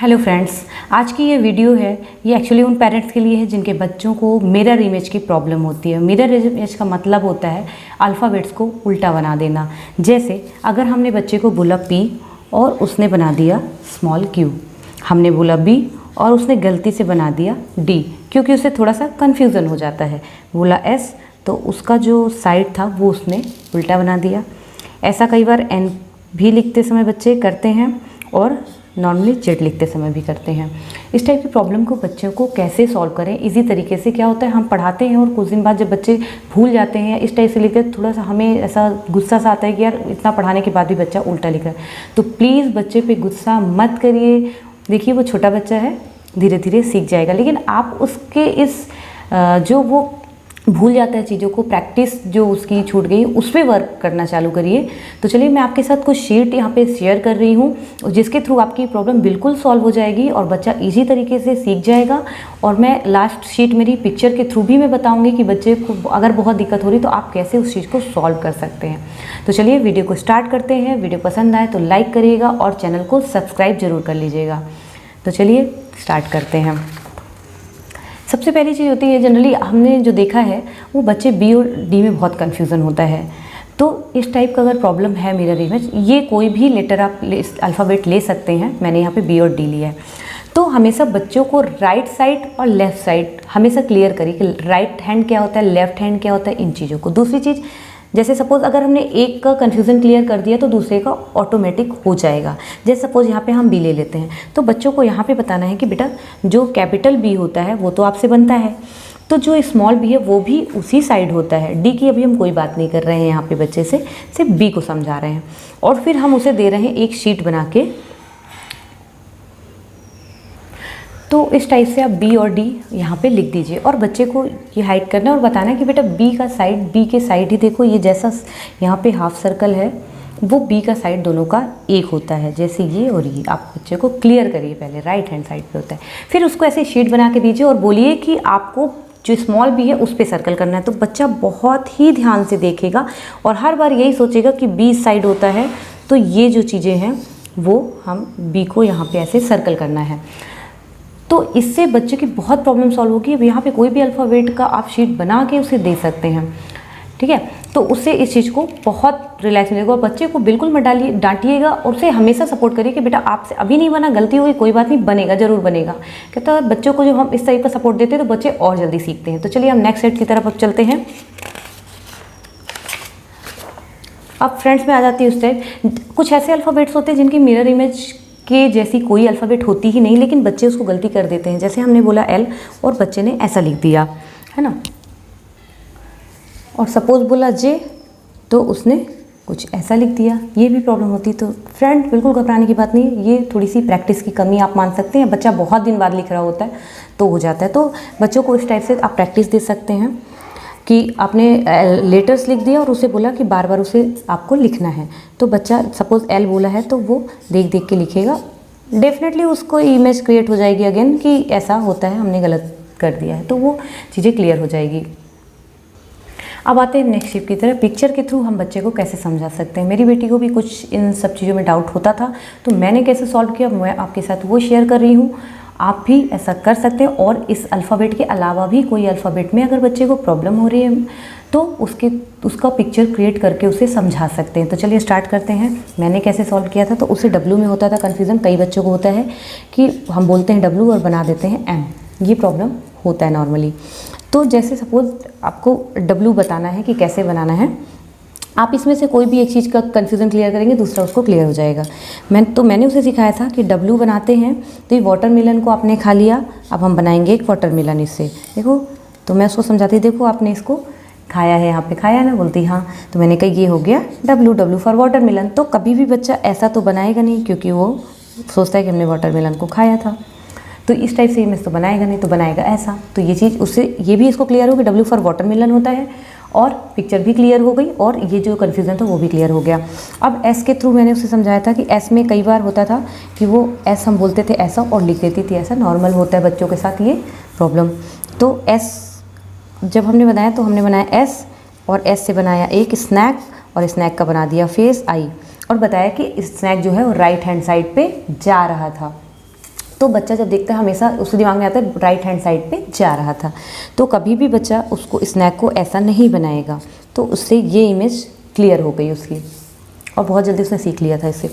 Hello friends, आज की ये वीडियो है ये एक्चुअली उन पेरेंट्स के लिए है जिनके बच्चों को मिरर इमेज की प्रॉब्लम होती है। मिरर इमेज का मतलब होता है अल्फ़ाबेट्स को उल्टा बना देना। जैसे अगर हमने बच्चे को बोला P और उसने बना दिया स्मॉल q, हमने बोला B और उसने गलती से बना दिया D, क्योंकि उसे थोड़ा सा कन्फ्यूज़न हो जाता है। बोला S तो उसका जो साइड था वो उसने उल्टा बना दिया। ऐसा कई बार N भी लिखते समय बच्चे करते हैं और नॉर्मली जेड लिखते समय भी करते हैं। इस टाइप की प्रॉब्लम को बच्चों को कैसे सॉल्व करें इजी तरीके से। क्या होता है, हम पढ़ाते हैं और कुछ दिन बाद जब बच्चे भूल जाते हैं इस टाइप से लिखते हैं, थोड़ा सा हमें ऐसा गुस्सा सा आता है कि यार इतना पढ़ाने के बाद भी बच्चा उल्टा लिख रहा है। तो प्लीज़ बच्चे पे गुस्सा मत करिए। देखिए वो छोटा बच्चा है, धीरे धीरे सीख जाएगा, लेकिन आप उसके इस जो वो भूल जाता है चीज़ों को, प्रैक्टिस जो उसकी छूट गई उस पर वर्क करना चालू करिए। तो चलिए मैं आपके साथ कुछ शीट यहाँ पे शेयर कर रही हूँ जिसके थ्रू आपकी प्रॉब्लम बिल्कुल सॉल्व हो जाएगी और बच्चा इजी तरीके से सीख जाएगा। और मैं लास्ट शीट मेरी पिक्चर के थ्रू भी मैं बताऊँगी कि बच्चे को अगर बहुत दिक्कत हो रही तो आप कैसे उस चीज़ को सॉल्व कर सकते हैं। तो चलिए वीडियो को स्टार्ट करते हैं। वीडियो पसंद आए तो लाइक करिएगा और चैनल को सब्सक्राइब जरूर कर लीजिएगा। तो चलिए स्टार्ट करते हैं। सबसे पहली चीज़ होती है, जनरली हमने जो देखा है वो बच्चे बी और डी में बहुत कन्फ्यूज़न होता है। तो इस टाइप का अगर प्रॉब्लम है मिरर इमेज, ये कोई भी लेटर आप अल्फ़ाबेट ले सकते हैं। मैंने यहाँ पे बी और डी लिया है। तो हमेशा बच्चों को राइट साइड और लेफ़्ट साइड हमेशा क्लियर करिए कि राइट हैंड क्या होता है, लेफ़्ट हैंड क्या होता है, इन चीज़ों को। दूसरी चीज़, जैसे सपोज़ अगर हमने एक का कन्फ्यूज़न क्लियर कर दिया तो दूसरे का ऑटोमेटिक हो जाएगा। जैसे सपोज़ यहाँ पे हम बी ले लेते हैं, तो बच्चों को यहाँ पे बताना है कि बेटा जो कैपिटल बी होता है वो तो आपसे बनता है, तो जो स्मॉल बी है वो भी उसी साइड होता है। डी की अभी हम कोई बात नहीं कर रहे हैं यहाँ पे बच्चे से, सिर्फ बी को समझा रहे हैं। और फिर हम उसे दे रहे हैं एक शीट बना के। तो इस टाइप से आप बी और डी यहाँ पे लिख दीजिए और बच्चे को ये हाइड करना है और बताना है कि बेटा बी का साइड, बी के साइड ही देखो, ये जैसा यहाँ पे हाफ सर्कल है वो बी का साइड दोनों का एक होता है, जैसे ये और ये। आप बच्चे को क्लियर करिए, पहले राइट हैंड साइड पे होता है, फिर उसको ऐसे शीट बना के दीजिए और बोलिए कि आपको जो स्मॉल बी है उस पर सर्कल करना है। तो बच्चा बहुत ही ध्यान से देखेगा और हर बार यही सोचेगा कि बी साइड होता है, तो ये जो चीज़ें हैं वो हम बी को यहाँ पर ऐसे सर्कल करना है। तो इससे बच्चे की बहुत प्रॉब्लम सॉल्व होगी। अब यहाँ पे कोई भी अल्फ़ाबेट का आप शीट बना के उसे दे सकते हैं, ठीक है। तो उससे इस चीज़ को बहुत रिलैक्स मिलेगा। और बच्चे को बिल्कुल मत डांटिएगा और उसे हमेशा सपोर्ट करिए कि बेटा आपसे अभी नहीं बना, गलती हुई, कोई बात नहीं, बनेगा, ज़रूर बनेगा। कहता है बच्चों को जो हम इस टाइप का सपोर्ट देते हैं तो बच्चे और जल्दी सीखते हैं। तो चलिए हम नेक्स्ट सेट की तरफ अब चलते हैं। अब फ्रेंड्स में आ जाती है उस टाइप कुछ ऐसे अल्फ़ाबेट्स होते हैं जिनकी मिरर इमेज के जैसी कोई अल्फ़ाबेट होती ही नहीं, लेकिन बच्चे उसको गलती कर देते हैं। जैसे हमने बोला L और बच्चे ने ऐसा लिख दिया, है ना। और सपोज़ बोला J तो उसने कुछ ऐसा लिख दिया, ये भी प्रॉब्लम होती है। तो फ्रेंड बिल्कुल घबराने की बात नहीं है, ये थोड़ी सी प्रैक्टिस की कमी आप मान सकते हैं। बच्चा बहुत दिन बाद लिख रहा होता है तो हो जाता है। तो बच्चों को इस टाइप से आप प्रैक्टिस दे सकते हैं कि आपने लेटर्स लिख दिया और उसे बोला कि बार बार उसे आपको लिखना है। तो बच्चा सपोज़ L बोला है तो वो देख देख के लिखेगा, डेफिनेटली उसको इमेज क्रिएट हो जाएगी अगेन कि ऐसा होता है, हमने गलत कर दिया है, तो वो चीज़ें क्लियर हो जाएगी। अब आते हैं नेक्स्ट शिप की तरफ। पिक्चर के थ्रू हम बच्चे को कैसे समझा सकते हैं। मेरी बेटी को भी कुछ इन सब चीज़ों में डाउट होता था, तो मैंने कैसे सॉल्व किया मैं आपके साथ वो शेयर कर रही हूँ। आप भी ऐसा कर सकते हैं। और इस अल्फ़ाबेट के अलावा भी कोई अल्फ़ाबेट में अगर बच्चे को प्रॉब्लम हो रही है तो उसका पिक्चर क्रिएट करके उसे समझा सकते हैं। तो चलिए स्टार्ट करते हैं। मैंने कैसे सॉल्व किया था, तो उसे W में होता था कन्फ्यूज़न। कई बच्चों को होता है कि हम बोलते हैं W और बना देते हैं M, ये प्रॉब्लम होता है नॉर्मली। तो जैसे सपोज़ आपको W बताना है कि कैसे बनाना है, आप इसमें से कोई भी एक चीज़ का कन्फ्यूज़न क्लियर करेंगे, दूसरा उसको क्लियर हो जाएगा। मैंने उसे सिखाया था कि W बनाते हैं तो ये वाटरमेलन को आपने खा लिया, अब हम बनाएंगे एक वाटरमेलन इससे, देखो। तो मैं उसको समझाती, देखो आपने इसको खाया है, यहाँ पे खाया ना, बोलती हाँ। तो मैंने कहा ये हो गया W फॉर वाटरमेलन। तो कभी भी बच्चा ऐसा तो बनाएगा नहीं क्योंकि वो सोचता है कि हमने वाटरमेलन को खाया था, तो इस टाइप से इमेज तो बनाएगा नहीं, तो बनाएगा ऐसा। तो ये चीज़ उससे ये भी इसको क्लियर हो गई, W फॉर वाटरमेलन होता है और पिक्चर भी क्लियर हो गई और ये जो कन्फ्यूज़न था वो भी क्लियर हो गया। अब S के थ्रू मैंने उसे समझाया था कि S में कई बार होता था कि वो S हम बोलते थे ऐसा और लिख देती थी ऐसा। नॉर्मल होता है बच्चों के साथ ये प्रॉब्लम। तो S जब हमने बनाया तो हमने बनाया S और S से बनाया एक स्नैक और स्नैक का बना दिया फेस I और बताया कि स्नैक जो है वो राइट हैंड साइड पे जा रहा था। तो बच्चा जब देखता है हमेशा उसके दिमाग में आता है राइट हैंड साइड पे जा रहा था। तो कभी भी बच्चा उसको स्नैक को ऐसा नहीं बनाएगा। तो उससे ये इमेज क्लियर हो गई उसकी और बहुत जल्दी उसने सीख लिया था इसे।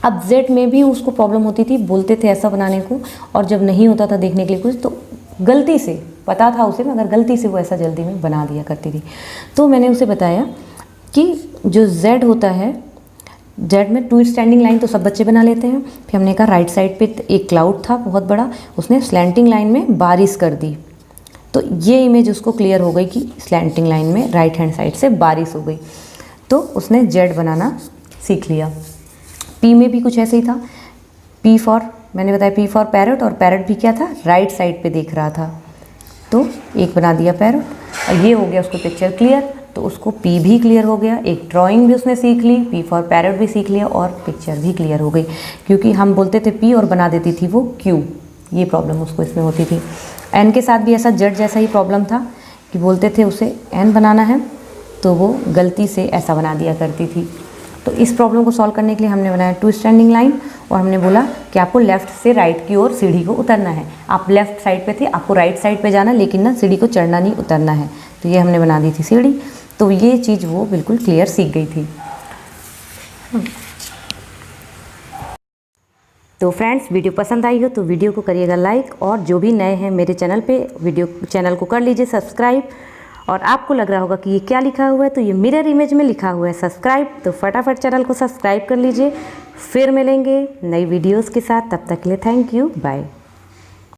अब जेड में भी उसको प्रॉब्लम होती थी, बोलते थे ऐसा बनाने को, और जब नहीं होता था देखने के लिए कुछ तो गलती से, पता था उसे मगर गलती से वो ऐसा जल्दी में बना दिया करती थी। तो मैंने उसे बताया कि जो जेड होता है, जेड में 2 स्टैंडिंग लाइन तो सब बच्चे बना लेते हैं। फिर हमने कहा राइट साइड पे एक क्लाउड था बहुत बड़ा, उसने स्लैंटिंग लाइन में बारिश कर दी। तो ये इमेज उसको क्लियर हो गई कि स्लैंटिंग लाइन में राइट हैंड साइड से बारिश हो गई। तो उसने जेड बनाना सीख लिया। पी में भी कुछ ऐसे ही था। पी फॉर, मैंने बताया पी फॉर पैरट, और पैरट भी क्या था, राइट साइड पे देख रहा था। तो एक बना दिया पैरट और ये हो गया उसको पिक्चर क्लियर। तो उसको पी भी क्लियर हो गया, एक ड्राइंग भी उसने सीख ली, पी फॉर पैरट भी सीख लिया और पिक्चर भी क्लियर हो गई। क्योंकि हम बोलते थे पी और बना देती थी वो क्यू, ये प्रॉब्लम उसको इसमें होती थी। एन के साथ भी ऐसा जेड जैसा ही प्रॉब्लम था कि बोलते थे उसे एन बनाना है तो वो गलती से ऐसा बना दिया करती थी। तो इस प्रॉब्लम को सॉल्व करने के लिए हमने बनाया 2 स्टैंडिंग लाइन और हमने बोला कि आपको लेफ़्ट से राइट की ओर सीढ़ी को उतरना है। आप लेफ़्ट साइड पे थे, आपको राइट साइड पे जाना, लेकिन ना सीढ़ी को चढ़ना नहीं, उतरना है। तो ये हमने बना दी थी सीढ़ी। तो ये चीज़ वो बिल्कुल क्लियर सीख गई थी। तो फ्रेंड्स, वीडियो पसंद आई हो तो वीडियो को करिएगा लाइक, और जो भी नए हैं मेरे चैनल पे, वीडियो चैनल को कर लीजिए सब्सक्राइब। और आपको लग रहा होगा कि ये क्या लिखा हुआ है, तो ये मिरर इमेज में लिखा हुआ है सब्सक्राइब। तो फटाफट चैनल को सब्सक्राइब कर लीजिए। फिर मिलेंगे नई वीडियोस के साथ, तब तक के लिए थैंक यू, बाय।